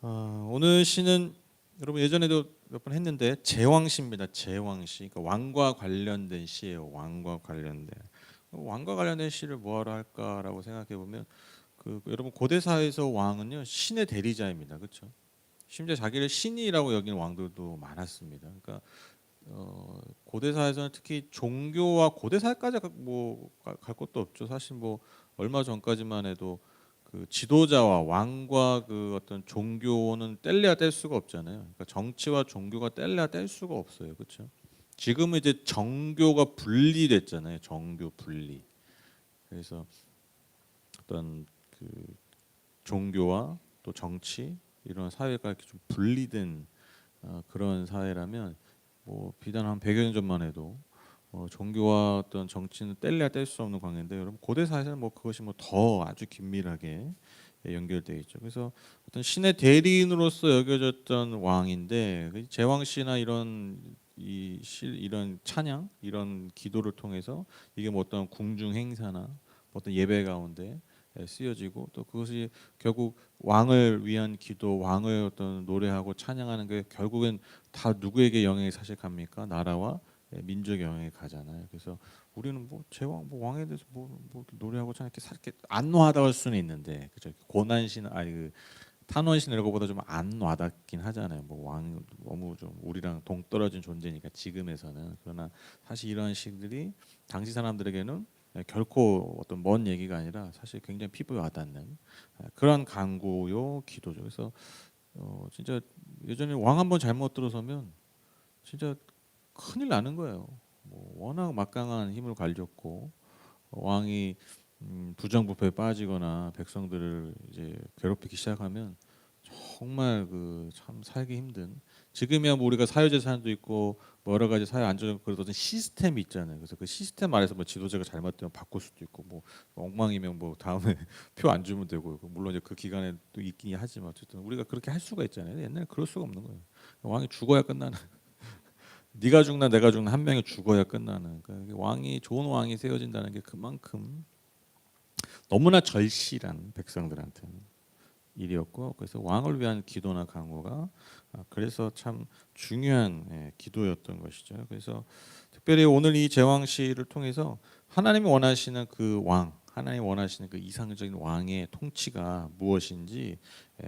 오늘 시는 여러분 예전에도 몇 번 했는데 제왕시입니다. 제왕시. 그러니까 왕과 관련된 시예요. 왕과 관련된. 왕과 관련된 시를 뭐하러 할까라고 생각해 보면 여러분 고대 사회에서 왕은요 신의 대리자입니다. 그렇죠? 심지어 자기를 신이라고 여기는 왕들도 많았습니다. 그러니까 고대 사회에서는 특히 종교와 고대 사회까지 뭐갈 것도 없죠. 사실 뭐 얼마 전까지만 해도 그 지도자와 왕과 그 어떤 종교는 뗄래야 뗄 수가 없잖아요. 그러니까 정치와 종교가 뗄래야 뗄 수가 없어요. 그렇죠? 지금은 이제 정교가 분리됐잖아요. 정교 분리. 그래서 어떤 그 종교와 또 정치 이런 사회가 이렇게 좀 분리된 그런 사회라면 뭐 비단 한 100여 년 전만 해도 종교와 어떤 정치는 뗄래야 뗄 수 없는 관계인데 여러분 고대 사회에서는 뭐 그것이 뭐 더 아주 긴밀하게 연결되어 있죠. 그래서 어떤 신의 대리인으로서 여겨졌던 왕인데 제왕시나 이런 찬양 이런 기도를 통해서 이게 뭐 어떤 궁중 행사나 어떤 예배 가운데 쓰여지고 또 그것이 결국 왕을 위한 기도, 왕을 어떤 노래하고 찬양하는 게 결국엔 다 누구에게 영향이 사실 갑니까? 나라와 민족의 영향이 가잖아요. 그래서 우리는 뭐 제왕 뭐 왕에 대해서 뭐 노래하고 참 이렇게 안 와닿을 수는 있는데 그죠? 고난신 아니 그 탄원신 이런 거보다 좀 안 와닿긴 하잖아요. 뭐 왕 너무 좀 우리랑 동떨어진 존재니까 지금에서는 그러나 사실 이러한 시들이 당시 사람들에게는 결코 어떤 먼 얘기가 아니라 사실 굉장히 피부에 와닿는 그런 간구요 기도죠. 그래서 진짜 예전에 왕 한번 잘못 들어서면 진짜 큰일 나는 거예요. 뭐 워낙 막강한 힘을 가졌고 왕이 부정부패에 빠지거나 백성들을 이제 괴롭히기 시작하면 정말 그 참 살기 힘든 지금이야 뭐 우리가 사회재산도 있고 뭐 여러 가지 사회 안전 그런 시스템이 있잖아요. 그래서 그 시스템 안에서 뭐 지도자가 잘못되면 바꿀 수도 있고 뭐 엉망이면 뭐 다음에 표 안 주면 되고 물론 이제 그 기간에 또 있긴 하지만 어쨌든 우리가 그렇게 할 수가 있잖아요. 옛날에 그럴 수가 없는 거예요. 왕이 죽어야 끝나는 네가 죽나 내가 죽나 한 명이 죽어야 끝나는 그러니까 왕이 좋은 왕이 세워진다는 게 그만큼 너무나 절실한 백성들한테는 일이었고 그래서 왕을 위한 기도나 강구가 그래서 참 중요한 기도였던 것이죠. 그래서 특별히 오늘 이 제왕시를 통해서 하나님이 원하시는 그 왕, 하나님이 원하시는 그 이상적인 왕의 통치가 무엇인지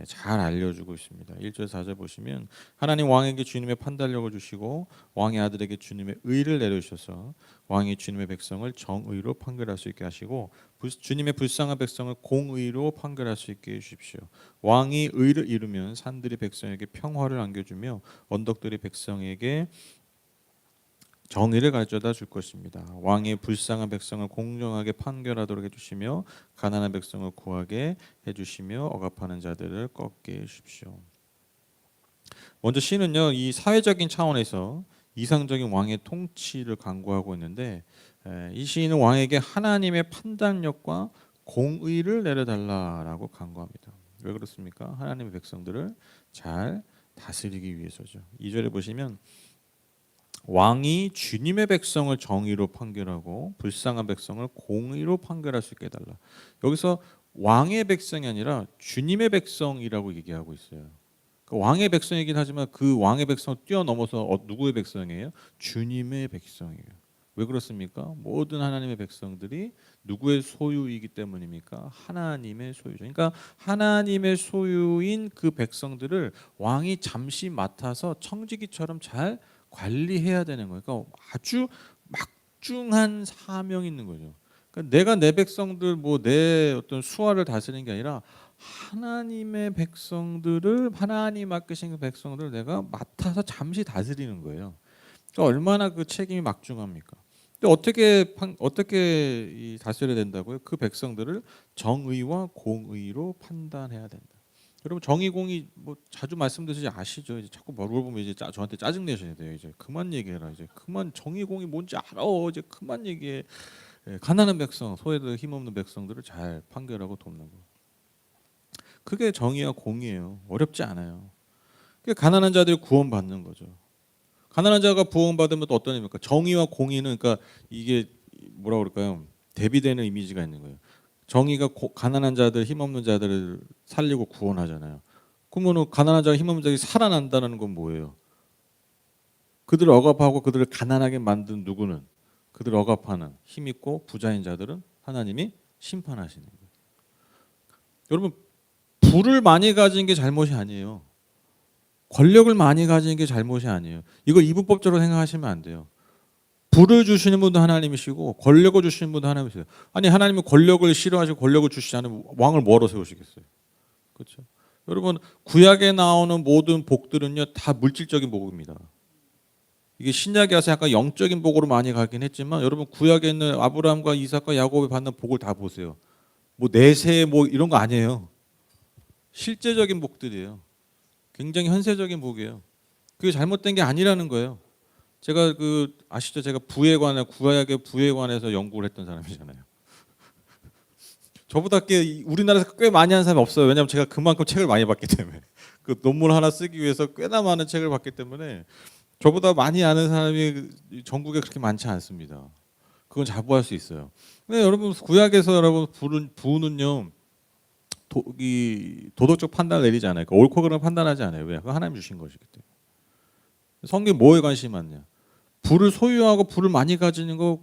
잘 알려주고 있습니다. 1절 4절 보시면 하나님 왕에게 주님의 판단력을 주시고 왕의 아들에게 주님의 의를 내려주셔서 왕이 주님의 백성을 정의로 판결할 수 있게 하시고 주님의 불쌍한 백성을 공의로 판결할 수 있게 해주십시오. 왕이 의를 이루면 산들이 백성에게 평화를 안겨주며 언덕들이 백성에게 정의를 가져다 줄 것입니다. 왕이 불쌍한 백성을 공정하게 판결하도록 해주시며 가난한 백성을 구하게 해주시며 억압하는 자들을 꺾게 해주십시오. 먼저 시는요 이 사회적인 차원에서 이상적인 왕의 통치를 강구하고 있는데 이 시인은 왕에게 하나님의 판단력과 공의를 내려달라라고 강구합니다. 왜 그렇습니까? 하나님의 백성들을 잘 다스리기 위해서죠. 2절에 보시면 왕이 주님의 백성을 정의로 판결하고 불쌍한 백성을 공의로 판결할 수 있게 해달라. 여기서 왕의 백성이 아니라 주님의 백성이라고 얘기하고 있어요. 그 왕의 백성이긴 하지만 그 왕의 백성을 뛰어넘어서 누구의 백성이에요? 주님의 백성이에요. 왜 그렇습니까? 모든 하나님의 백성들이 누구의 소유이기 때문입니까? 하나님의 소유죠. 그러니까 하나님의 소유인 그 백성들을 왕이 잠시 맡아서 청지기처럼 잘 관리해야 되는 거예요. 그러니까 아주 막중한 사명이 있는 거죠. 그러니까 내가 내 백성들 뭐 내 어떤 수하를 다스리는 게 아니라 하나님의 백성들을 하나님 맡기신 그 백성들을 내가 맡아서 잠시 다스리는 거예요. 그러니까 얼마나 그 책임이 막중합니까? 근데 어떻게 다스려야 된다고요? 그 백성들을 정의와 공의로 판단해야 된다. 여러분 정의 공의 뭐 자주 말씀드리지 아시죠? 이제 자꾸 물어보면 이제 저한테 짜증 내셔야 돼요. 이제 그만 얘기해라. 이제 그만 정의 공의 뭔지 알아. 이제 그만 얘기해. 가난한 백성, 소외들 힘없는 백성들을 잘 판결하고 돕는 거. 그게 정의와 공의예요. 어렵지 않아요. 그게 가난한 자들이 구원받는 거죠. 가난한 자가 구원받으면 또 어떤 의미입니까? 정의와 공의는 그러니까 이게 뭐라 그럴까요? 대비되는 이미지가 있는 거예요. 정의가 가난한 자들, 힘없는 자들을 살리고 구원하잖아요. 그러면 가난한 자가 힘없는 자가 살아난다는 건 뭐예요? 그들을 억압하고 그들을 가난하게 만든 누구는? 그들을 억압하는 힘있고 부자인 자들은 하나님이 심판하시는 거예요. 여러분, 부를 많이 가진 게 잘못이 아니에요. 권력을 많이 가진 게 잘못이 아니에요. 이걸 이분법적으로 생각하시면 안 돼요. 부를 주시는 분도 하나님이시고 권력을 주시는 분도 하나님이세요. 아니, 하나님은 권력을 싫어하시고 권력을 주시지 않으면 왕을 뭐하러 세우시겠어요? 그렇죠? 여러분, 구약에 나오는 모든 복들은요 다 물질적인 복입니다. 이게 신약에 와서 약간 영적인 복으로 많이 가긴 했지만 여러분, 구약에 있는 아브라함과 이삭과 야곱이 받는 복을 다 보세요. 뭐 내세 뭐 이런 거 아니에요. 실제적인 복들이에요. 굉장히 현세적인 복이에요. 그게 잘못된 게 아니라는 거예요. 제가 아시죠? 제가 부에 관해 구약의 부에 관해서 연구를 했던 사람이잖아요. 저보다 우리나라에서 꽤 많이 하는 사람이 없어요. 왜냐하면 제가 그만큼 책을 많이 봤기 때문에. 그 논문 하나 쓰기 위해서 꽤나 많은 책을 봤기 때문에 저보다 많이 아는 사람이 전국에 그렇게 많지 않습니다. 그건 자부할 수 있어요. 근데 여러분, 구약에서 여러분 부는요 도덕적 판단을 내리지 않아요. 그러니까 옳고 그름을 판단하지 않아요. 왜? 그거 하나님 주신 것이기 때문에. 성경에 뭐에 관심이 많냐? 부를 소유하고 부를 많이 가지는 거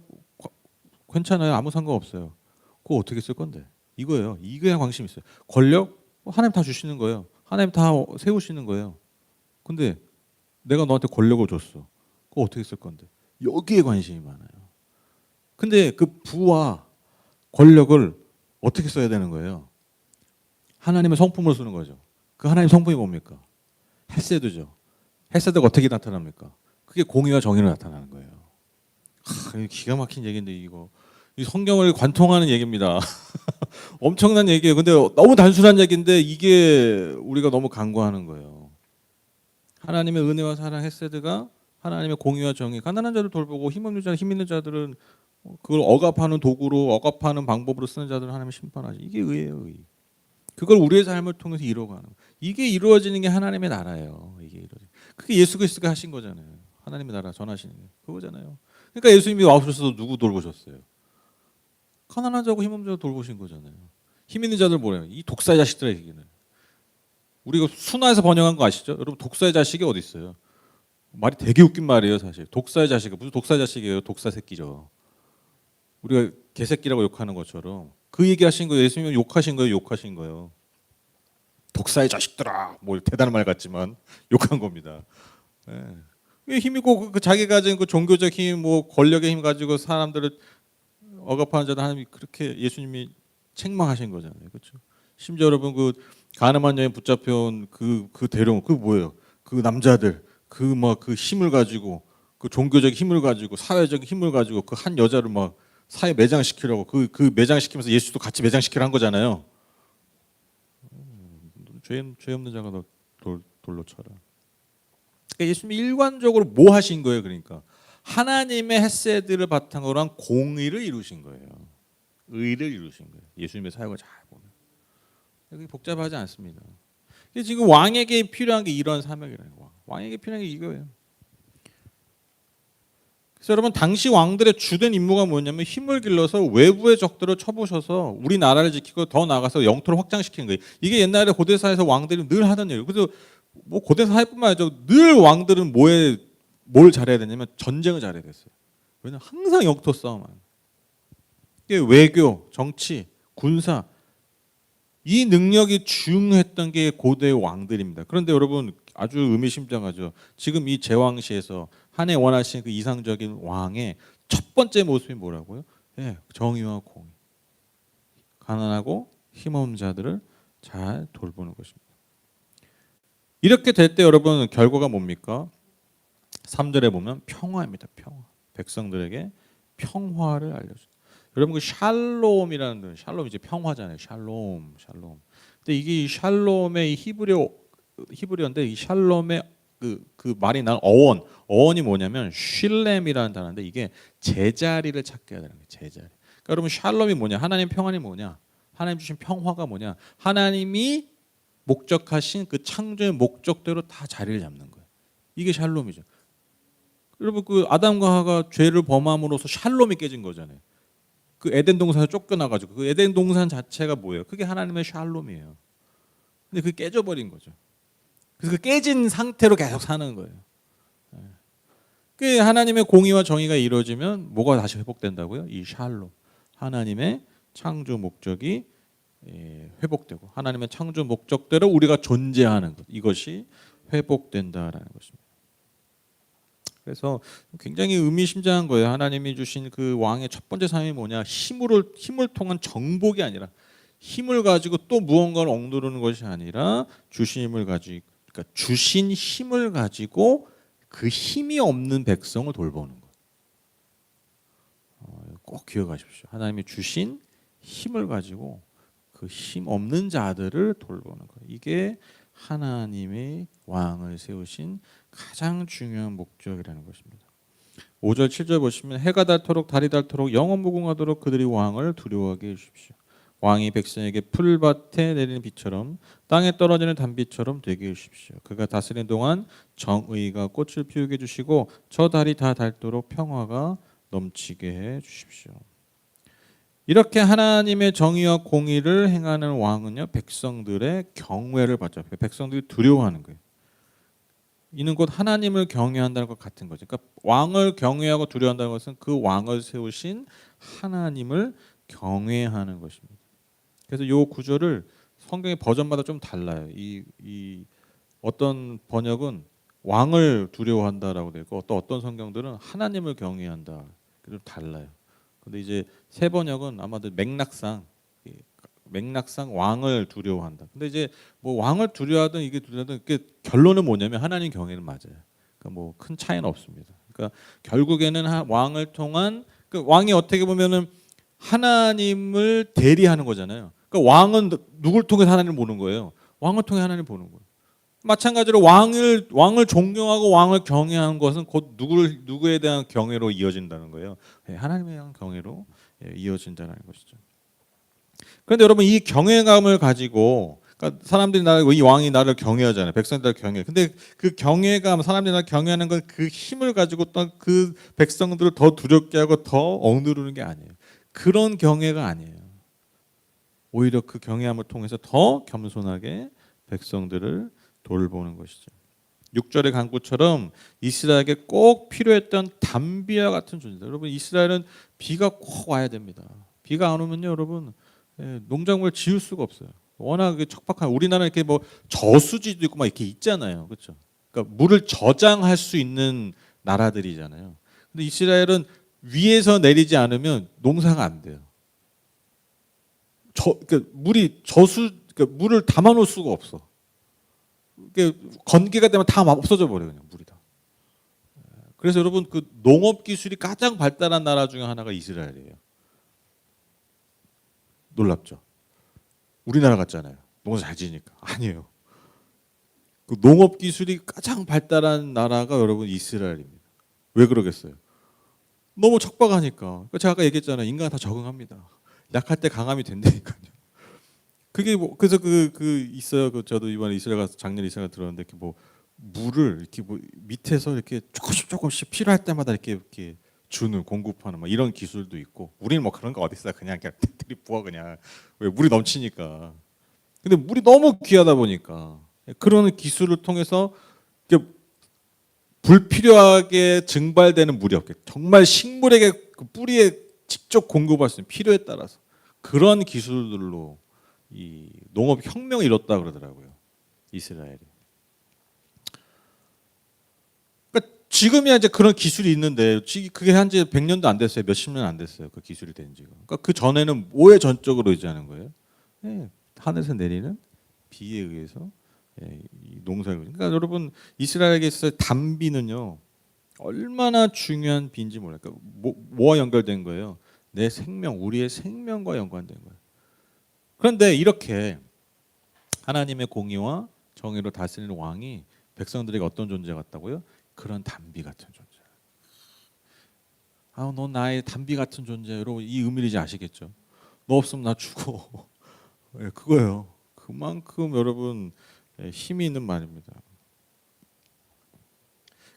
괜찮아요. 아무 상관없어요. 그거 어떻게 쓸 건데? 이거예요. 이거에 관심 있어요. 권력? 하나님 다 주시는 거예요. 하나님 다 세우시는 거예요. 근데 내가 너한테 권력을 줬어. 그거 어떻게 쓸 건데? 여기에 관심이 많아요. 근데 그 부와 권력을 어떻게 써야 되는 거예요? 하나님의 성품으로 쓰는 거죠. 그 하나님 성품이 뭡니까? 헤세드죠. 헤세드가 어떻게 나타납니까? 그게 공의와 정의로 나타나는 거예요. 기가 막힌 얘기인데 이 성경을 관통하는 얘기입니다. 엄청난 얘기예요. 근데 너무 단순한 얘기인데 이게 우리가 너무 간과하는 거예요. 하나님의 은혜와 사랑 헤세드가 하나님의 공의와 정의, 가난한 자들 돌보고 힘없는 자, 힘 있는 자들은 그걸 억압하는 도구로, 억압하는 방법으로 쓰는 자들은 하나님이 심판하지. 이게 의예요, 의. 그걸 우리의 삶을 통해서 이루어가는 거예요. 이게 이루어지는 게 하나님의 나라예요. 이게 이루어지. 그게 예수 그리스도가 하신 거잖아요. 하나님의 나라 전하시는 게 그거잖아요. 그러니까 예수님이 와우셔서 누구 돌보셨어요? 가난한 자고 힘없는 자 돌보신 거잖아요. 힘 있는 자들 뭐래요? 이 독사의 자식들의 얘기는. 우리가 순화해서 번역한 거 아시죠? 여러분, 독사의 자식이 어디 있어요? 말이 되게 웃긴 말이에요, 사실. 독사의 자식이 무슨 독사의 자식이에요? 독사 새끼죠. 우리가 개새끼라고 욕하는 것처럼 그 얘기하신 거예요. 예수님은 욕하신 거예요, 욕하신 거예요. 독사의 자식들아, 뭐 대단한 말 같지만 욕한 겁니다. 왜 힘이고 자기 가진 그 종교적 힘, 뭐 권력의 힘 가지고 사람들을 억압하는 자들 하나님이 그렇게 예수님이 책망하신 거잖아요, 그렇죠? 심지어 여러분, 그 가늠한 여인 붙잡혀온 그 대령, 그 뭐예요? 그 남자들 그 힘을 가지고, 그 종교적 힘을 가지고, 사회적 힘을 가지고 그 한 여자를 막 사회 매장시키려고 그 매장시키면서 예수도 같이 매장시키려 한 거잖아요. 죄 없는 자가 너 돌로 쳐라. 그러니까 예수님이 일관적으로 뭐 하신 거예요? 그러니까 하나님의 헤세드를 바탕으로 한 공의를 이루신 거예요. 의를 이루신 거예요. 예수님의 사역을 잘 보면 여기 복잡하지 않습니다. 지금 왕에게 필요한 게 이런 사명이라는 거예요. 왕에게 필요한 게 이거예요. 그래서 여러분, 당시 왕들의 주된 임무가 뭐냐면 힘을 길러서 외부의 적들을 쳐부셔서 우리나라를 지키고 더 나아가서 영토를 확장시키는 거예요. 이게 옛날에 고대사에서 왕들이 늘 하던 일이에요. 그래서 뭐 고대사뿐만 아니라 늘 왕들은 뭘 잘해야 되냐면 전쟁을 잘해야 됐어요. 왜냐면 항상 영토 싸움만. 이게 외교, 정치, 군사, 이 능력이 중요했던 게 고대 왕들입니다. 그런데 여러분, 아주 의미심장하죠. 지금 이 제왕시에서 한 해 원하신 그 이상적인 왕의 첫 번째 모습이 뭐라고요? 정의와 공의. 가난하고 힘없는 자들을 잘 돌보는 것입니다. 이렇게 될 때 여러분, 결과가 뭡니까? 3절에 보면 평화입니다. 평화. 백성들에게 평화를 알려줍니다. 여러분, 그 샬롬이라는 거, 샬롬 이제 평화잖아요. 샬롬. 근데 이게 샬롬의 히브리어인데 이 샬롬의 그 말이 난 어원이 뭐냐면 쉴렘이라는 단어인데 이게 제자리를 찾게 해야 되는 거예요. 제자리. 그러니까 여러분, 샬롬이 뭐냐? 하나님 평안이 뭐냐? 하나님 주신 평화가 뭐냐? 하나님이 목적하신 그 창조의 목적대로 다 자리를 잡는 거예요. 이게 샬롬이죠. 여러분, 그 아담과 하가 죄를 범함으로써 샬롬이 깨진 거잖아요. 그 에덴 동산에서 쫓겨나가지고 그 에덴 동산 자체가 뭐예요? 그게 하나님의 샬롬이에요. 근데 그게 깨져버린 거죠. 그래서 그 깨진 상태로 계속 사는 거예요. 그 하나님의 공의와 정의가 이루어지면 뭐가 다시 회복된다고요? 이 샬롬, 하나님의 창조 목적이 회복되고 하나님의 창조 목적대로 우리가 존재하는 것, 이것이 회복된다라는 것입니다. 그래서 굉장히 의미심장한 거예요. 하나님이 주신 그 왕의 첫 번째 삶이 뭐냐? 힘을 통한 정복이 아니라, 힘을 가지고 또 무언가를 억누르는 것이 아니라 주신 힘을 가지고, 그러니까 주신 힘을 가지고 그 힘이 없는 백성을 돌보는 것. 꼭 기억하십시오. 하나님이 주신 힘을 가지고 그 힘 없는 자들을 돌보는 것. 이게 하나님의 왕을 세우신 가장 중요한 목적이라는 것입니다. 5절 7절 보시면 해가 닳도록 달이 닳도록 영원무궁하도록 그들이 왕을 두려워하게 해주십시오. 왕이 백성에게 풀밭에 내리는 비처럼 땅에 떨어지는 단비처럼 되게 해주십시오. 그가 다스리는 동안 정의가 꽃을 피우게 해주시고 저 달이 다 닳도록 평화가 넘치게 해주십시오. 이렇게 하나님의 정의와 공의를 행하는 왕은요, 백성들의 경외를 받죠. 백성들이 두려워하는 거예요. 이는 곧 하나님을 경외한다는 것 같은 거죠. 그러니까 왕을 경외하고 두려워한다는 것은 그 왕을 세우신 하나님을 경외하는 것입니다. 그래서 이 구절을 성경의 버전마다 좀 달라요. 이 어떤 번역은 왕을 두려워한다라고 되고 어떤 성경들은 하나님을 경외한다. 좀 달라요. 근데 이제 새 번역은 아마도 맥락상 왕을 두려워한다. 근데 이제 뭐 왕을 두려워하든 이게 두려워하든 결론은 뭐냐면 하나님 경외는 맞아요. 그러니까 뭐 큰 차이는 없습니다. 그러니까 결국에는 왕을 통한 그 왕이 어떻게 보면은 하나님을 대리하는 거잖아요. 그러니까 왕은 누굴 통해서 하나님을 보는 거예요? 왕을 통해 하나님을 보는 거예요. 마찬가지로 왕을 존경하고 왕을 경외하는 것은 곧 누구에 대한 경외로 이어진다는 거예요. 하나님에 대한 경외로 이어진다는 것이죠. 그런데 여러분 이 경외감을 가지고 그러니까 사람들이 이 왕이 나를 경외하잖아요. 백성들을 경외. 근데 그 경외감, 사람들이 나를 경외하는 건 그 힘을 가지고 또 그 백성들을 더 두렵게 하고 더 억누르는 게 아니에요. 그런 경외가 아니에요. 오히려 그 경외함을 통해서 더 겸손하게 백성들을 돌보는 것이죠. 6절의 강구처럼 이스라엘에게 꼭 필요했던 단비와 같은 존재다. 여러분 이스라엘은 비가 꼭 와야 됩니다. 비가 안 오면요, 여러분 농작물을 지을 수가 없어요. 워낙 척박한 우리나라 이렇게 뭐 저수지도 있고 막 이렇게 있잖아요, 그렇죠? 그러니까 물을 저장할 수 있는 나라들이잖아요. 근데 이스라엘은 위에서 내리지 않으면 농사가 안 돼요. 그러니까 물을 담아놓을 수가 없어. 건기가 되면 다 없어져 버려요, 그냥 물이 다. 그래서 여러분 그 농업 기술이 가장 발달한 나라 중에 하나가 이스라엘이에요. 놀랍죠? 우리나라 같잖아요. 농사 잘 지니까. 아니에요. 그 농업 기술이 가장 발달한 나라가 여러분 이스라엘입니다. 왜 그러겠어요? 너무 척박하니까. 제가 아까 얘기했잖아요. 인간은 다 적응합니다. 약할 때 강함이 된다니까요. 그게 뭐 그래서 있어요. 저도 이번에 작년 이스라엘 들었는데 뭐 물을 이렇게 뭐 밑에서 이렇게 조금씩 필요할 때마다 이렇게 주는 공급하는 뭐 이런 기술도 있고 우리는 뭐 그런 거 어디 있어요. 그냥 들이 부어 그냥 왜 물이 넘치니까. 근데 물이 너무 귀하다 보니까 그런 기술을 통해서 불필요하게 증발되는 물이 없게 정말 식물에게 그 뿌리에 직접 공급할 수 있는 필요에 따라서 그런 기술들로 이 농업 혁명을 이뤘다 그러더라고요. 이스라엘이. 그러니까 지금이야 이제 그런 기술이 있는데 그게 한지 100년도 안 됐어요. 몇십 년 안 됐어요. 그 기술이 된 지가. 그러니까 그 전에는 뭐에 전적으로 의지하는 거예요? 하늘에서 내리는 비에 의해서 농사를. 그러니까 여러분 이스라엘에게 있어서 단비는요 얼마나 중요한 비인지 몰라요. 그러니까 뭐와 연결된 거예요? 내 생명, 우리의 생명과 연관된 거예요. 그런데 이렇게 하나님의 공의와 정의로 다스리는 왕이 백성들에게 어떤 존재 같다고요? 그런 단비 같은 존재. 너 나의 단비 같은 존재. 여러분 이 의미를 이제 아시겠죠? 너 없으면 나 죽어. 그거예요. 그만큼 여러분 힘이 있는 말입니다.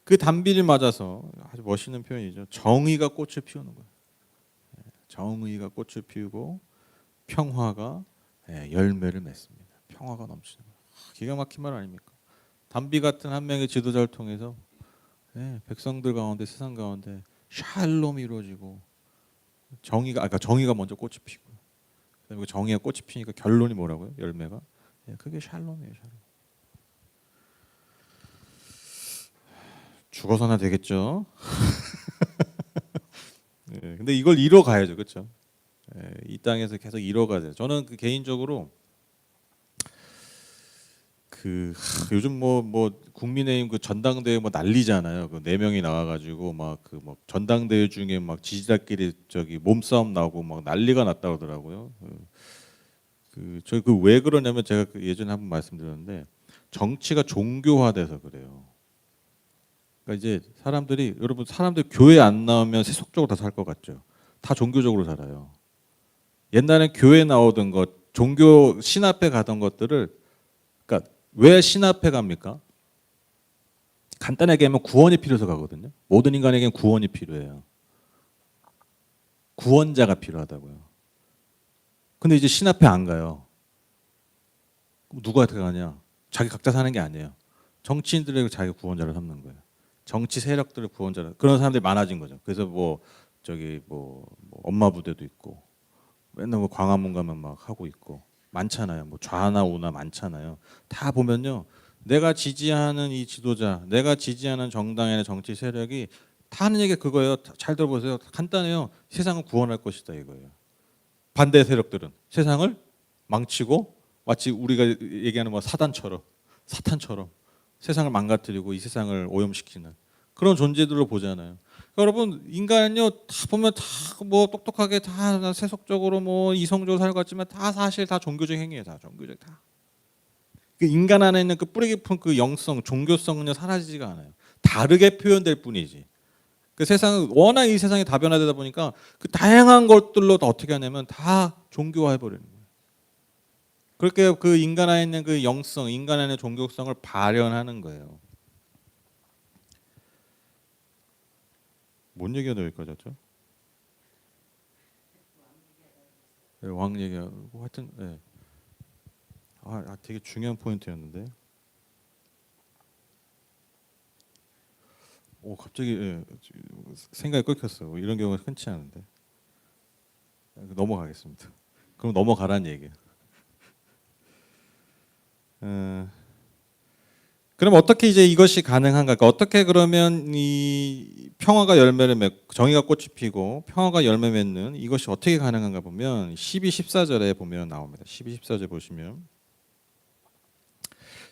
그 단비를 맞아서 아주 멋있는 표현이죠. 정의가 꽃을 피우는 거예요. 정의가 꽃을 피우고 평화가 열매를 맺습니다. 평화가 넘치는 거예요. 기가 막힌 말 아닙니까? 담비 같은 한 명의 지도자를 통해서 백성들 가운데 세상 가운데 샬롬이 이루어지고 그러니까 정의가 먼저 꽃이 피고 그다음에 그 정의가 꽃이 피니까 결론이 뭐라고요? 열매가 그게 샬롬이에요. 샬롬. 죽어서나 되겠죠. 근데 이걸 이뤄가야죠, 그렇죠? 이 땅에서 계속 이뤄가야 돼요. 저는 개인적으로 요즘 뭐 국민의힘 그 전당대회 뭐 난리잖아요. 그 4명이 나와가지고 막 전당대회 중에 막 지지자끼리 저기 몸싸움 나고 막 난리가 났다 그러더라고요. 저 왜 그러냐면 제가 예전에 한번 말씀드렸는데 정치가 종교화돼서 그래요. 그러니까 이제 사람들 교회 안 나오면 세속적으로 다 살 것 같죠. 다 종교적으로 살아요. 옛날엔 교회 나오던 것, 종교 신앞에 가던 것들을 그러니까 왜 신앞에 갑니까? 간단하게 하면 구원이 필요해서 가거든요. 모든 인간에게는 구원이 필요해요. 구원자가 필요하다고요. 근데 이제 신앞에 안 가요. 누구한테 가냐? 자기 각자 사는 게 아니에요. 정치인들에게 자기 구원자를 삼는 거예요. 정치 세력들을 구원자를 그런 사람들이 많아진 거죠. 그래서 뭐 엄마 부대도 있고 맨날 뭐 광화문 가면 막 하고 있고 많잖아요. 뭐 좌나 우나 많잖아요. 다 보면요. 내가 지지하는 이 지도자, 내가 지지하는 정당이나 정치 세력이 다 하는 얘기가 그거예요. 잘 들어보세요. 간단해요. 세상을 구원할 것이다 이거예요. 반대 세력들은 세상을 망치고 마치 우리가 얘기하는 뭐 사탄처럼 세상을 망가뜨리고 이 세상을 오염시키는 그런 존재들로 보잖아요. 그러니까 여러분 인간은요 다 보면 다 뭐 똑똑하게 다 세속적으로 뭐 이성적으로 살고 있지만 다 사실 다 종교적 행위예요. 다 종교적 다. 그 인간 안에 있는 그 뿌리 깊은 그 영성, 종교성은요 사라지지가 않아요. 다르게 표현될 뿐이지. 그 세상은 워낙 이 세상이 다변화되다 보니까 그 다양한 것들로 다 어떻게 하냐면 다 종교화해 버리는 거예요. 그렇게 그 인간 안에 있는 그 영성, 인간 안에 종교성을 발현하는 거예요. 뭔 얘기가 더 여기까지였죠? 왕 얘기하고 하여튼 되게 중요한 포인트였는데. 갑자기 생각이 끊겼어요. 이런 경우가 흔치 않은데. 넘어가겠습니다. 그럼 넘어가라는 얘기예요. 그럼 어떻게 이제 이것이 가능한가? 그러니까 어떻게 그러면 이 평화가 열매를 맺고 정의가 꽃이 피고 평화가 열매 맺는 이것이 어떻게 가능한가 보면 12, 14절에 보면 나옵니다. 12, 14절 보시면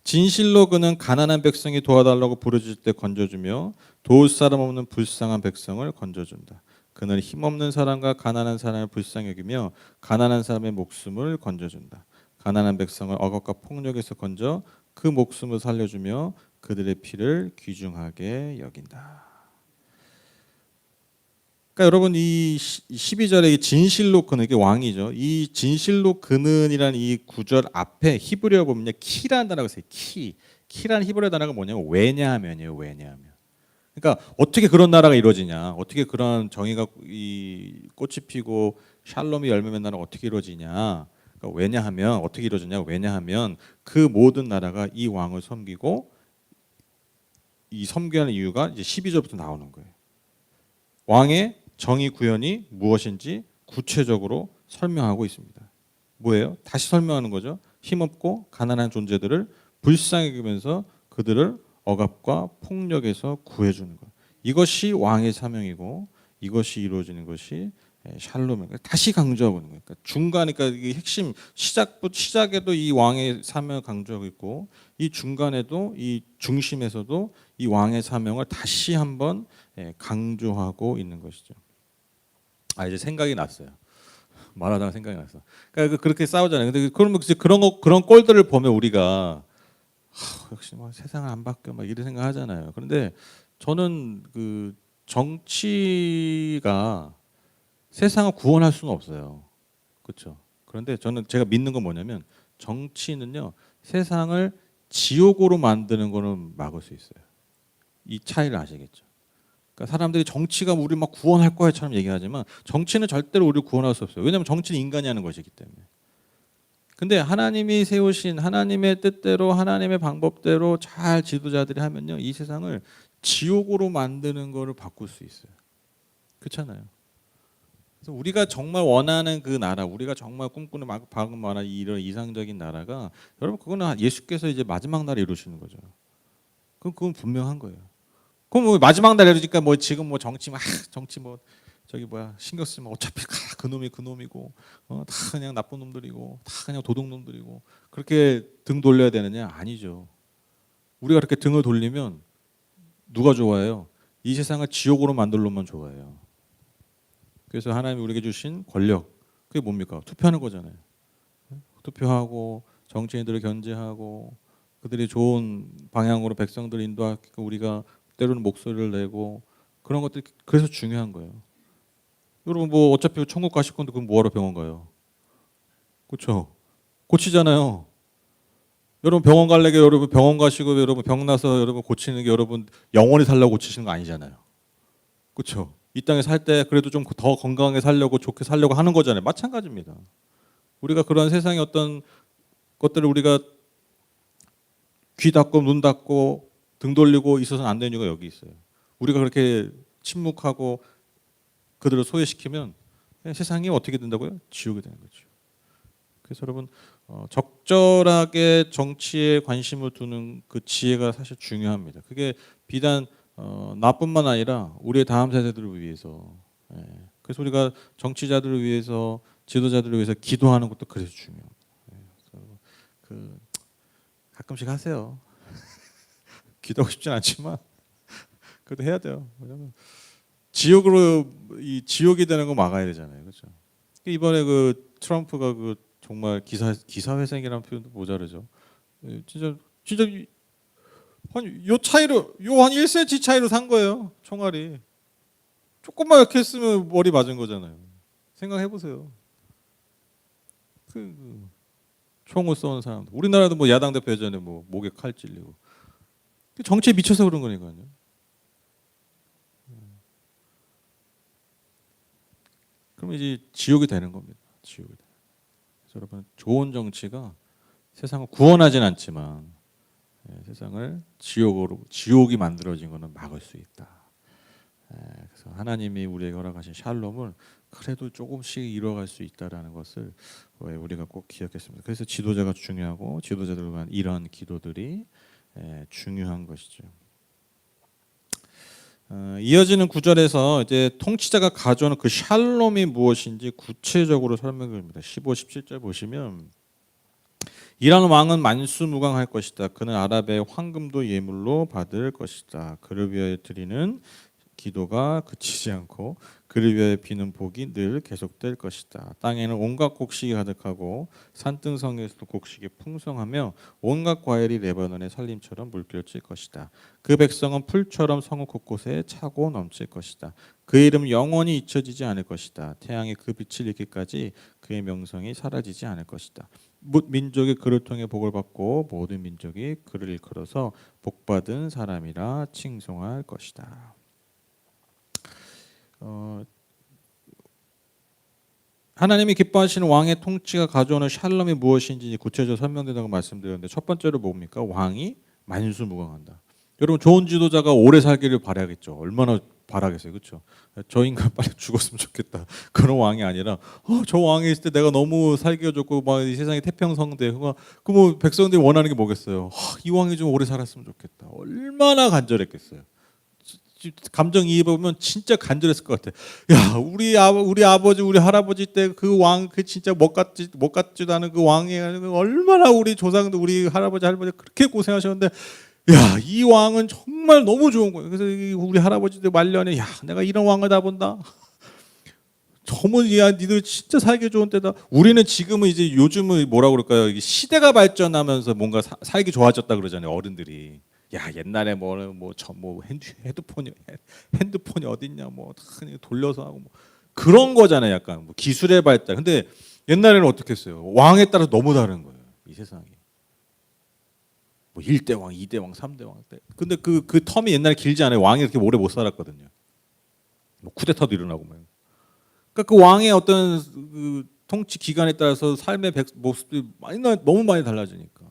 진실로 그는 가난한 백성이 도와달라고 부르짖을 때 건져주며 도울 사람 없는 불쌍한 백성을 건져준다. 그는 힘없는 사람과 가난한 사람을 불쌍히 여기며 가난한 사람의 목숨을 건져준다. 가난한 백성을 억압과 폭력에서 건져 그 목숨을 살려주며 그들의 피를 귀중하게 여긴다. 그러니까 여러분 이 12절에 이 진실로 그는 이게 왕이죠. 이 진실로 그는이라는 이 구절 앞에 히브리어 보면 키라는 단어가 있어요. 키라는 히브리어 단어가 뭐냐면 왜냐하면이에요. 왜냐하면. 그러니까 어떻게 그런 나라가 이루어지냐? 어떻게 그런 정의가 이 꽃이 피고 샬롬이 열매 맺는 나라가 어떻게 이루어지냐? 그러니까 왜냐하면 어떻게 이루어지냐? 왜냐하면 그 모든 나라가 이 왕을 섬기고 이 섬기는 이유가 이제 12절부터 나오는 거예요. 왕의 정의 구현이 무엇인지 구체적으로 설명하고 있습니다. 뭐예요? 다시 설명하는 거죠. 힘없고 가난한 존재들을 불쌍히 여기면서 그들을 억압과 폭력에서 구해주는 것. 이것이 왕의 사명이고 이것이 이루어지는 것이 샬롬을 다시 강조하고 있는 거예요. 그러니까 중간이니까 이게 핵심 시작에도 이 왕의 사명을 강조하고 있고 이 중간에도 이 중심에서도 이 왕의 사명을 다시 한번 강조하고 있는 것이죠. 이제 생각이 났어요. 말하다가 생각이 났어. 그러니까 그렇게 싸우잖아요. 근데 그러면 그런 꼴들을 보면 우리가 역시 뭐 세상은 안 바뀌어 막 이런 생각하잖아요. 그런데 저는 그 정치가 세상을 구원할 수는 없어요. 그렇죠? 그런데 제가 믿는 건 뭐냐면 정치는요 세상을 지옥으로 만드는 거는 막을 수 있어요. 이 차이를 아시겠죠? 그러니까 사람들이 정치가 우리 막 구원할 거야처럼 얘기하지만 정치는 절대로 우리를 구원할 수 없어요. 왜냐하면 정치는 인간이 하는 것이기 때문에. 근데 하나님이 세우신 하나님의 뜻대로 하나님의 방법대로 잘 지도자들이 하면요, 이 세상을 지옥으로 만드는 거를 바꿀 수 있어요. 그렇잖아요. 그래서 우리가 정말 원하는 그 나라, 우리가 정말 꿈꾸는 박은 나라, 이런 이상적인 나라가, 여러분 그거는 예수께서 이제 마지막 날에 이루시는 거죠. 그건 분명한 거예요. 그럼 뭐 마지막 날에 이루니까 뭐 지금 뭐 정치 뭐 저기 뭐야 신경 쓰면 어차피 그놈이 그놈이고 다 그냥 나쁜 놈들이고 다 그냥 도둑놈들이고 그렇게 등 돌려야 되느냐? 아니죠. 우리가 그렇게 등을 돌리면 누가 좋아해요? 이 세상을 지옥으로 만들 놈만 좋아해요. 그래서 하나님이 우리에게 주신 권력, 그게 뭡니까? 투표하는 거잖아요. 투표하고 정치인들을 견제하고 그들이 좋은 방향으로 백성들을 인도하고 우리가 때로는 목소리를 내고 그런 것들이 그래서 중요한 거예요. 여러분 뭐 어차피 천국 가실 건데 그럼 뭐하러 병원 가요? 그렇죠? 고치잖아요. 여러분 병원 갈래게 여러분 병원 가시고 여러분 병 나서 여러분 고치는 게 여러분 영원히 살려고 고치시는 거 아니잖아요. 그렇죠? 이 땅에 살 때 그래도 좀 더 건강하게 살려고 좋게 살려고 하는 거잖아요. 마찬가지입니다. 우리가 그런 세상의 어떤 것들을 우리가 귀 닫고 눈 닫고 등 돌리고 있어서는 안 되는 이유가 여기 있어요. 우리가 그렇게 침묵하고 그들을 소외시키면 세상이 어떻게 된다고요? 지옥이 되는 거죠. 그래서 여러분 적절하게 정치에 관심을 두는 그 지혜가 사실 중요합니다. 그게 비단 나뿐만 아니라 우리의 다음 세대들을 위해서, 그래서 우리가 정치자들을 위해서 지도자들을 위해서 기도하는 것도 그래서 중요합니다. 그래서 그 가끔씩 하세요. 기도하고 싶진 않지만 그래도 해야 돼요. 왜냐면 이 지옥이 되는 거 막아야 되잖아요, 그렇죠? 이번에 그 트럼프가 그 정말 기사회생이라는 표현도 모자르죠. 진짜 한 요 차이로 요 한 1cm 차이로 산 거예요. 총알이 조금만 이렇게 했으면 머리 맞은 거잖아요. 생각해 보세요. 그 총을 쏘는 사람, 우리나라도 뭐 야당 대표 예전에 뭐 목에 칼 찔리고 정치에 미쳐서 그런 거니까요. 그러면 이제 지옥이 되는 겁니다. 지옥이. 그래서 여러분 좋은 정치가 세상을 구원하진 않지만 세상을 지옥이 만들어진 것은 막을 수 있다. 그래서 하나님이 우리에게 허락하신 샬롬을 그래도 조금씩 이뤄갈 수 있다라는 것을 우리가 꼭 기억했습니다. 그래서 지도자가 중요하고 지도자들을 위한 이런 기도들이 중요한 것이죠. 이어지는 구절에서 이제 통치자가 가져오는 그 샬롬이 무엇인지 구체적으로 설명합니다. 15, 17절 보시면 이란 왕은 만수무강할 것이다. 그는 아랍의 황금도 예물로 받을 것이다. 그를 위하여 드리는 기도가 그치지 않고 그를 위하여 비는 복이 늘 계속될 것이다. 땅에는 온갖 곡식이 가득하고 산등성에서도 곡식이 풍성하며 온갖 과일이 레바논의 산림처럼 물결칠 것이다. 그 백성은 풀처럼 성읍 곳곳에 차고 넘칠 것이다. 그 이름 영원히 잊혀지지 않을 것이다. 태양이 그 빛을 잃기까지 그의 명성이 사라지지 않을 것이다. 뭇 민족이 그를 통해 복을 받고 모든 민족이 그를 일컬어서 복받은 사람이라 칭송할 것이다. 하나님이 기뻐하시는 왕의 통치가 가져오는 샬롬이 무엇인지 구체적으로 설명된다고 말씀드렸는데 첫 번째로 뭡니까? 왕이 만수무강한다. 여러분 좋은 지도자가 오래 살기를 바라겠죠. 얼마나 바라겠어요, 그렇죠? 저 인간 빨리 죽었으면 좋겠다. 그런 왕이 아니라 저 왕이 있을 때 내가 너무 살기가 좋고 막 이 세상이 태평성대. 그뭐 백성들이 원하는 게 뭐겠어요? 이 왕이 좀 오래 살았으면 좋겠다. 얼마나 간절했겠어요. 감정 이입해보면 진짜 간절했을 것 같아. 야, 우리 아버지, 우리 할아버지 때 그 왕, 그 진짜 못 같지도 않은 그 왕이 얼마나 우리 조상들, 우리 할아버지, 할머니 그렇게 고생하셨는데, 야, 이 왕은 정말 너무 좋은 거예요. 그래서 우리 할아버지들 말년에, 야, 내가 이런 왕을 다 본다. 야, 니들 진짜 살기 좋은 때다. 우리는 지금은 이제 요즘은 뭐라 그럴까요? 시대가 발전하면서 뭔가 살기 좋아졌다 그러잖아요, 어른들이. 야, 옛날에 핸드폰이 어딨냐 다 그냥 돌려서 하고 그런 거잖아요. 약간 기술의 발달. 근데 옛날에는 어떻게 했어요? 왕에 따라 너무 다른 거예요. 이 세상이. 1대 왕, 2대 왕, 3대 왕 때. 근데 그 텀이 옛날에 길지 않아요. 왕이 이렇게 오래 못 살았거든요. 쿠데타도 일어나고 막. 그러니까 그 왕의 어떤 그 통치 기간에 따라서 삶의 모습이 너무 많이 달라지니까.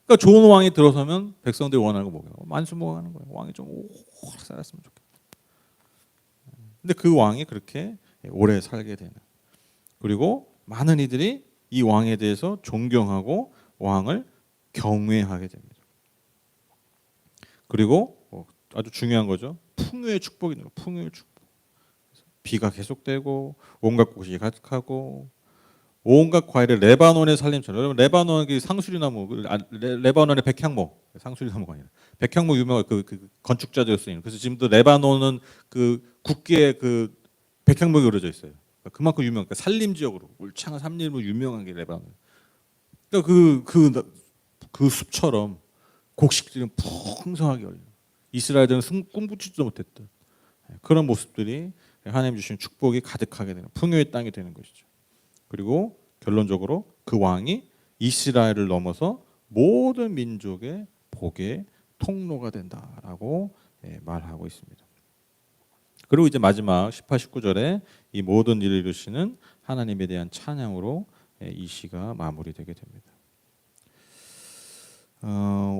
그러니까 좋은 왕이 들어서면 백성들이 원하는 거 뭐예요? 만수무강하는 거예요. 왕이 좀 오래 살았으면 좋겠다. 근데 그 왕이 그렇게 오래 살게 되는. 그리고 많은 이들이 이 왕에 대해서 존경하고 왕을 경외하게 됩니다. 그리고 아주 중요한 거죠. 풍요의 축복이 있는 거예요. 풍요의 축복. 비가 계속되고 온갖 곳이 가득하고 온갖 과일을 레바논의 살림처럼. 여러분 레바논이 상수리나무, 레바논의 백향목, 상수리나무가 아니라 백향목 유명한 그 건축자들 쓰는. 그래서 지금도 레바논은 그 국기에 그 백향목이 그려져 있어요. 그만큼 유명. 그러니까 산림 지역으로 울창한 산림으로 유명한 게 레바논. 그러니까 그 숲처럼 곡식들은 풍성하게 열려. 이스라엘들은 꿈꾸지도 못했던 그런 모습들이 하나님 주신 축복이 가득하게 되는 풍요의 땅이 되는 것이죠. 그리고 결론적으로 그 왕이 이스라엘을 넘어서 모든 민족의 복의 통로가 된다라고 말하고 있습니다. 그리고 이제 마지막 18, 19절에 이 모든 일을 이루시는 하나님에 대한 찬양으로 이 시가 마무리되게 됩니다.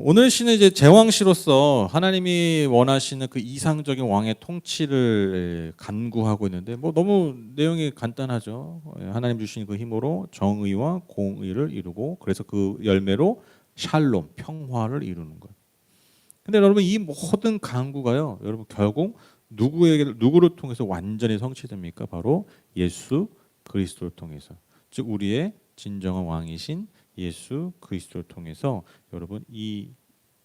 오늘 시는 이제 제왕시로서 하나님이 원하시는 그 이상적인 왕의 통치를 간구하고 있는데 뭐 너무 내용이 간단하죠. 하나님 주신 그 힘으로 정의와 공의를 이루고 그래서 그 열매로 샬롬, 평화를 이루는 것. 근데 여러분 이 모든 간구가요, 여러분 결국 누구를 통해서 완전히 성취됩니까? 바로 예수 그리스도를 통해서. 즉 우리의 진정한 왕이신 예수 그리스도를 통해서 여러분 이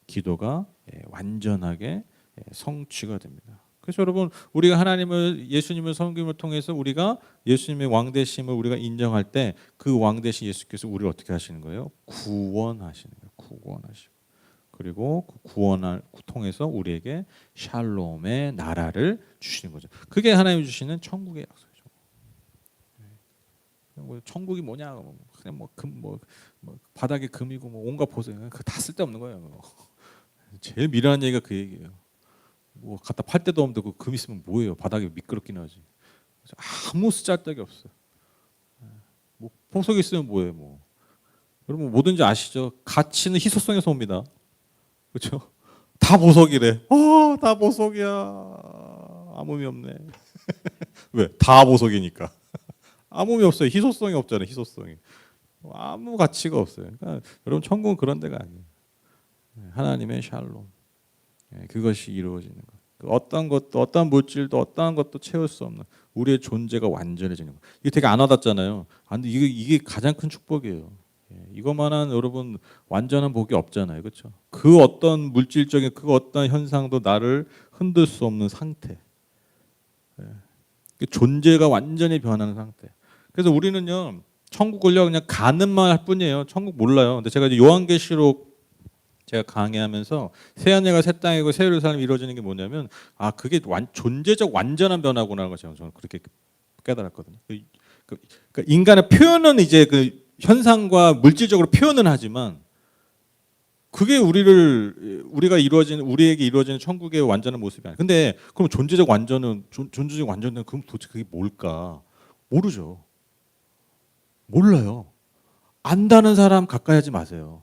기도가 완전하게 성취가 됩니다. 그래서 여러분 우리가 하나님을 예수님을 섬김을 통해서 우리가 예수님의 왕되심을 우리가 인정할 때 그 왕되신 예수께서 우리를 어떻게 하시는 거예요? 구원하시는 거예요. 구원하시고 그리고 그 구원을 통해서 우리에게 샬롬의 나라를 주시는 거죠. 그게 하나님 주시는 천국의 약속이죠. 천국이 뭐냐? 그냥 뭐 바닥에 금이고 뭐 온갖 보석 그 다 쓸데없는 거예요. 제일 미련한 얘기가 그 얘기예요. 뭐 갖다 팔 데도 없는데 그 금 있으면 뭐예요? 바닥에 미끄럽긴 하지. 아무 쓰잘데기 없어. 뭐 보석 있으면 뭐예요? 뭐 여러분 뭐든지 아시죠? 가치는 희소성에서 옵니다. 그렇죠? 다 보석이래. 다 보석이야. 아무 의미 없네. 왜? 다 보석이니까. 아무 의미 없어요. 희소성이 없잖아요. 희소성이. 아무 가치가 없어요. 그러니까 여러분 천국은 그런 데가 아니에요. 하나님의 샬롬. 그것이 이루어지는 것. 어떤 것도 어떤 물질도 어떠한 것도 채울 수 없는 우리의 존재가 완전해지는 것. 이게 되게 안 와닿잖아요. 근데 이게 가장 큰 축복이에요. 이것만한 여러분 완전한 복이 없잖아요. 그렇죠? 그 어떤 물질적인 그 어떤 현상도 나를 흔들 수 없는 상태. 존재가 완전히 변하는 상태. 그래서 우리는요 천국을요 그냥 가는만 할 뿐이에요. 천국 몰라요. 근데 제가 이제 요한계시록 제가 강의하면서 새 하늘과 새 땅이고 새 예루살렘이 이루어지는 게 뭐냐면 그게 존재적 완전한 변화구나라는 걸 저는 그렇게 깨달았거든요. 그러니까 인간의 표현은 이제 그 현상과 물질적으로 표현은 하지만 그게 우리에게 이루어지는 천국의 완전한 모습이 아니에요. 근데 그럼 존재적 완전은 그럼 도대체 그게 뭘까? 모르죠. 몰라요. 안다는 사람 가까이 하지 마세요.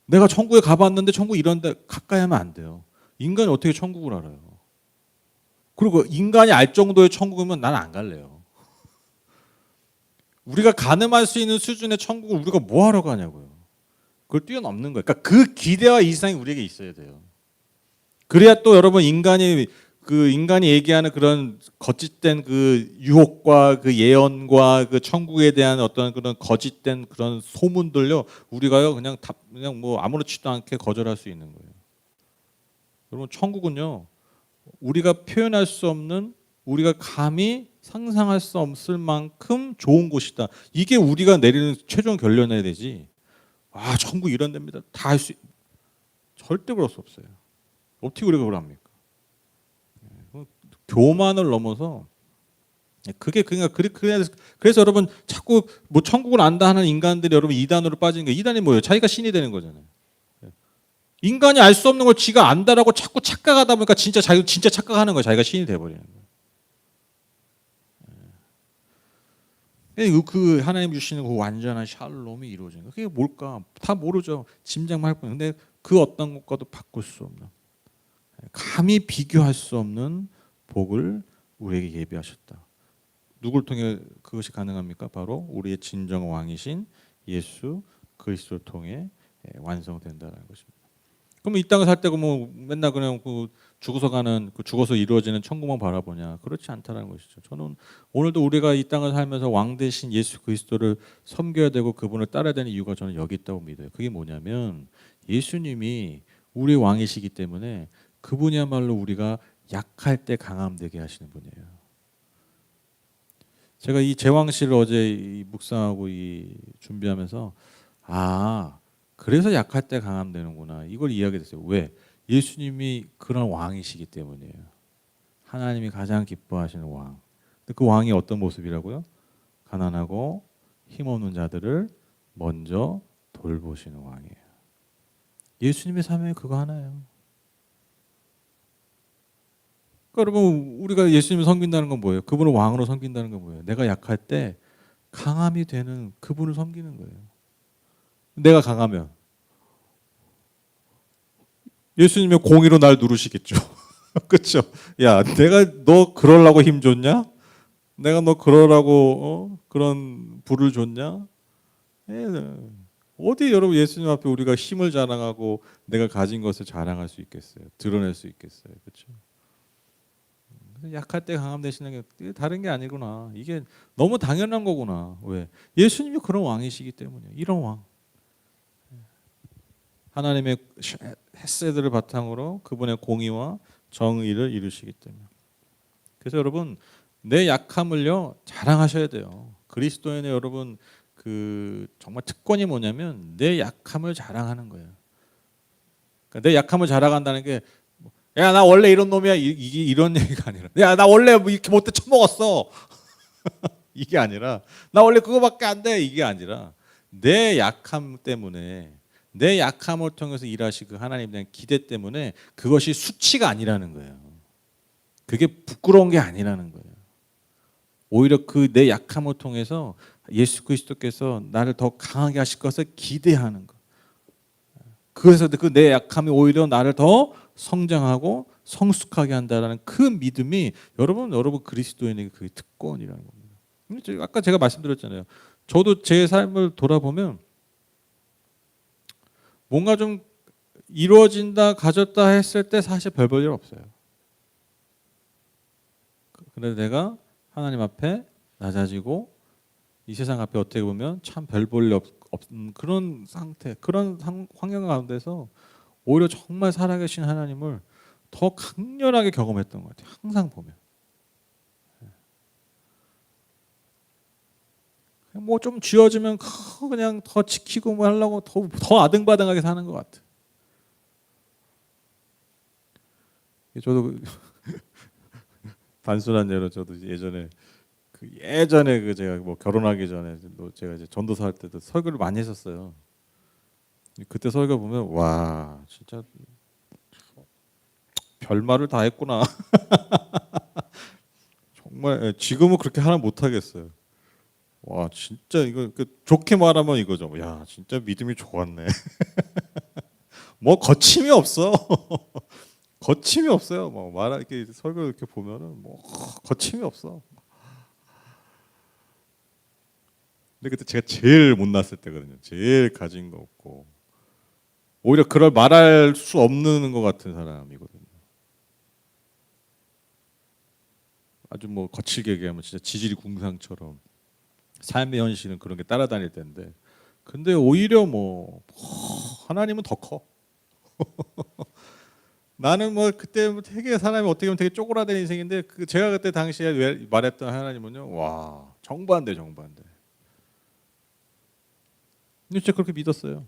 내가 천국에 가봤는데 천국 이런데 가까이 하면 안 돼요. 인간이 어떻게 천국을 알아요? 그리고 인간이 알 정도의 천국이면 난 안 갈래요. 우리가 가늠할 수 있는 수준의 천국을 우리가 뭐 하러 가냐고요. 그걸 뛰어넘는 거예요. 그러니까 그 기대와 이상이 우리에게 있어야 돼요. 그래야 또 여러분 인간이 얘기하는 그런 거짓된 그 유혹과 그 예언과 그 천국에 대한 어떤 그런 거짓된 그런 소문들요 우리가요 그냥 뭐 아무렇지도 않게 거절할 수 있는 거예요. 여러분 천국은요 우리가 표현할 수 없는 우리가 감히 상상할 수 없을 만큼 좋은 곳이다. 이게 우리가 내리는 최종 결론해야 되지. 천국 이런 데입니다. 다 할 수 절대 그럴 수 없어요. 어떻게 우리가 그걸 합니까? 교만을 넘어서 그래서 여러분 자꾸 뭐 천국을 안다 하는 인간들이 여러분 이단으로 빠지는 게 이단이 뭐예요? 자기가 신이 되는 거잖아요. 인간이 알 수 없는 걸 지가 안다라고 자꾸 착각하다 보니까 진짜 착각하는 거예요. 자기가 신이 돼 버리는 거예요. 그 하나님 주시는 그 완전한 샬롬이 이루어지는 거. 그게 뭘까? 다 모르죠. 짐작만 할 뿐. 근데 그 어떤 것과도 바꿀 수 없는, 감히 비교할 수 없는 복을 우리에게 예비하셨다. 누굴 통해 그것이 가능합니까? 바로 우리의 진정 왕이신 예수 그리스도를 통해 완성된다는 것입니다. 그럼 이 땅을 살 때고 뭐 맨날 그냥 그 죽어서 가는 그 죽어서 이루어지는 천국만 바라보냐? 그렇지 않다는 것이죠. 저는 오늘도 우리가 이 땅을 살면서 왕 대신 예수 그리스도를 섬겨야 되고 그분을 따라야 되는 이유가 저는 여기 있다고 믿어요. 그게 뭐냐면 예수님이 우리 왕이시기 때문에 그분이야말로 우리가 약할 때 강함되게 하시는 분이에요. 제가 이 제왕시를 어제 이 묵상하고 이 준비하면서 그래서 약할 때 강함되는구나 이걸 이해하게 됐어요. 왜? 예수님이 그런 왕이시기 때문이에요. 하나님이 가장 기뻐하시는 왕. 근데 그 왕이 어떤 모습이라고요? 가난하고 힘없는 자들을 먼저 돌보시는 왕이에요. 예수님의 삶이 그거 하나예요. 그러니까 여러분 우리가 예수님을 섬긴다는 건 뭐예요? 그분을 왕으로 섬긴다는 건 뭐예요? 내가 약할 때 강함이 되는 그분을 섬기는 거예요. 내가 강하면 예수님의 공의로 날 누르시겠죠. 그렇죠? 야, 내가 너 그러려고 힘 줬냐? 내가 너 그러라고 그런 부를 줬냐? 어디 여러분 예수님 앞에 우리가 힘을 자랑하고 내가 가진 것을 자랑할 수 있겠어요? 드러낼 수 있겠어요? 그렇죠? 약할 때 강함 되시는 게 다른 게 아니구나. 이게 너무 당연한 거구나. 왜? 예수님이 그런 왕이시기 때문이에요. 이런 왕. 하나님의 헤세드를 바탕으로 그분의 공의와 정의를 이루시기 때문에. 그래서 여러분 내 약함을요 자랑하셔야 돼요. 그리스도인의 여러분 그 정말 특권이 뭐냐면 내 약함을 자랑하는 거예요. 그러니까 내 약함을 자랑한다는 게 야, 나 원래 이런 놈이야. 이게 이런 얘기가 아니라 야, 나 원래 뭐 이렇게 못돼 처먹었어. 이게 아니라 나 원래 그거밖에 안 돼. 이게 아니라 내 약함 때문에 내 약함을 통해서 일하시고 하나님에 대한 기대 때문에 그것이 수치가 아니라는 거예요. 그게 부끄러운 게 아니라는 거예요. 오히려 그 내 약함을 통해서 예수 그리스도께서 나를 더 강하게 하실 것을 기대하는 거. 그래서 그 내 약함이 오히려 나를 더 성장하고 성숙하게 한다라는 그 믿음이 여러분 그리스도인에게 그게 특권이라는 겁니다. 아까 제가 말씀드렸잖아요. 저도 제 삶을 돌아보면 뭔가 좀 이루어진다 가졌다 했을 때 사실 별 볼 일 없어요. 그런데 내가 하나님 앞에 낮아지고 이 세상 앞에 어떻게 보면 참 별 볼 일 없는 그런 상태, 그런 환경 가운데서 오히려 정말 살아계신 하나님을 더 강렬하게 경험했던 것 같아요. 항상 보면 뭐 좀 쥐어주면 그냥 더 지키고 뭐 하려고 더 아등바등하게 사는 것 같아요. 저도 단순한 예로 저도 예전에 그 제가 뭐 결혼하기 전에 제가 이제 전도사 할 때도 설교를 많이 했었어요. 그때 설교 보면 와 진짜 별말을 다 했구나. 정말 지금은 그렇게 하나 못 하겠어요. 와 진짜 이거 좋게 말하면 이거죠. 야 진짜 믿음이 좋았네. 뭐 거침이 없어. 거침이 없어요. 뭐 이렇게 설교 이렇게 보면은 뭐 거침이 없어. 근데 그때 제가 제일 못났을 때거든요. 제일 가진 거 없고 오히려 그럴 말할 수 없는 것 같은 사람이거든요. 아주 뭐 거칠게 얘기하면 진짜 지질이 궁상처럼 삶의 현실은 그런 게 따라다닐 텐데 근데 오히려 뭐 하나님은 더 커. 나는 뭐 그때 되게 사람이 어떻게 보면 되게 쪼그라든 인생인데 제가 그때 당시에 말했던 하나님은요 와 정반대. 근데 진짜 그렇게 믿었어요.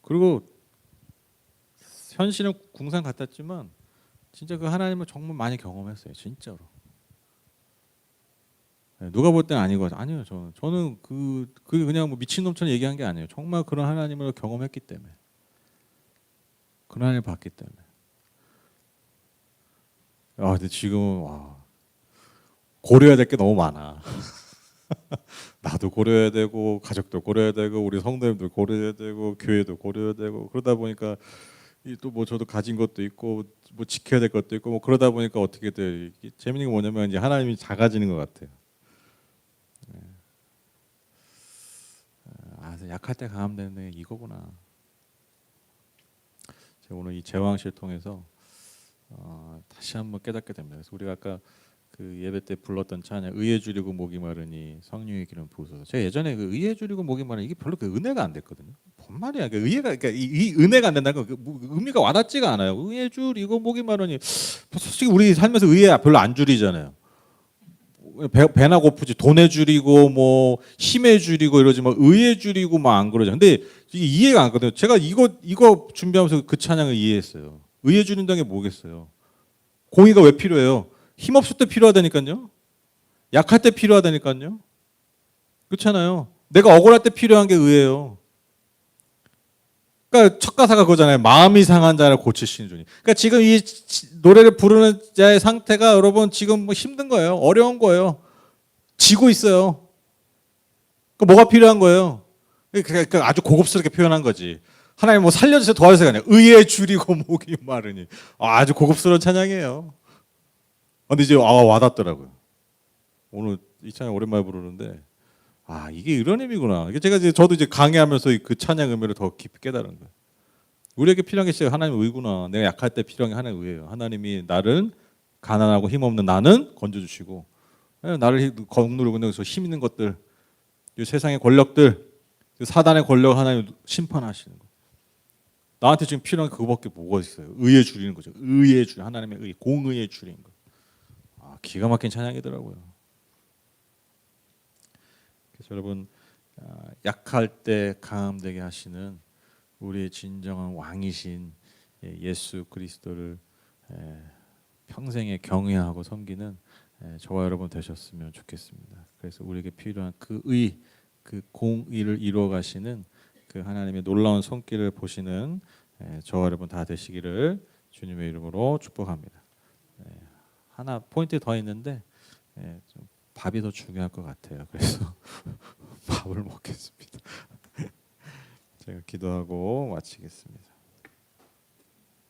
그리고 현실은 궁상 같았지만 진짜 그 하나님을 정말 많이 경험했어요. 진짜로. 누가 볼 때는 아니고 아니요. 저는 그게 그냥 뭐 미친놈처럼 얘기한 게 아니에요. 정말 그런 하나님을 경험했기 때문에 그런 하나님을 봤기 때문에. 근데 지금은 와 고려해야 될 게 너무 많아. 나도 고려해야 되고 가족도 고려해야 되고 우리 성도님도 고려해야 되고 교회도 고려해야 되고 그러다 보니까 또 뭐 저도 가진 것도 있고 뭐 지켜야 될 것도 있고 뭐 그러다 보니까 어떻게 돼 재밌는 게 뭐냐면 이제 하나님이 작아지는 것 같아요. 아 약할 때 강하면 되는 게 이거구나. 제가 오늘 이 제왕실 통해서 다시 한번 깨닫게 됩니다. 그래서 우리가 아까 그 예배 때 불렀던 찬양 의에 줄이고 목이 마르니 성령의 기름 부으소서. 제가 예전에 그 의에 줄이고 목이 마르니 이게 별로 그 은혜가 안 됐거든요. 뭔 말이야? 그 의가 그러니까 이 은혜가 안 된다는 거 의미가 와닿지가 않아요. 의에 줄이고 목이 마르니 솔직히 우리 살면서 의에 별로 안 줄이잖아요. 배나 고프지 돈에 줄이고 뭐 힘에 줄이고 이러지 막 의에 줄이고 막 안 그러죠. 근데 이게 이해가 안 가거든요. 제가 이거 준비하면서 그 찬양을 이해했어요. 의에 줄인다는 게 뭐겠어요? 공의가 왜 필요해요? 힘 없을 때 필요하다니까요. 약할 때 필요하다니까요. 그렇잖아요. 내가 억울할 때 필요한 게 의예요. 그러니까 첫 가사가 그거잖아요. 마음이 상한 자를 고치시는 주님. 그러니까 지금 이 노래를 부르는 자의 상태가 여러분 지금 뭐 힘든 거예요. 어려운 거예요. 지고 있어요. 그 뭐가 필요한 거예요? 그러니까 아주 고급스럽게 표현한 거지. 하나님 뭐 살려주세요 도와주세요 아니야. 의에 줄이고 목이 마르니. 아주 고급스러운 찬양이에요. 근데 이제 와닿더라고요. 오늘 이 찬양 오랜만에 부르는데 이게 이런 의미구나. 제가 이제 저도 이제 강의하면서 그 찬양 의미를 더 깊이 깨달은 거예요. 우리에게 필요한 게 진짜 하나님의 의구나. 내가 약할 때 필요한 게 하나님의 의예요. 하나님이 나를 가난하고 힘없는 나는 건져주시고 나를 거누르고 있는 힘 있는 것들, 이 세상의 권력들, 사단의 권력 하나님 심판하시는 거. 나한테 지금 필요한 게 그거밖에 뭐가 있어요? 의에 줄이는 거죠. 의에 줄 하나님의 의, 공의에 줄이는 거. 기가 막힌 찬양이더라고요. 그래서 여러분 약할 때 강함되게 하시는 우리의 진정한 왕이신 예수 그리스도를 평생에 경외하고 섬기는 저와 여러분 되셨으면 좋겠습니다. 그래서 우리에게 필요한 그 의, 그 공의를 이루어 가시는 그 하나님의 놀라운 손길을 보시는 저와 여러분 다 되시기를 주님의 이름으로 축복합니다. 하나 포인트 더 있는데 좀 밥이 더 중요할 것 같아요. 그래서 밥을 먹겠습니다. 제가 기도하고 마치겠습니다.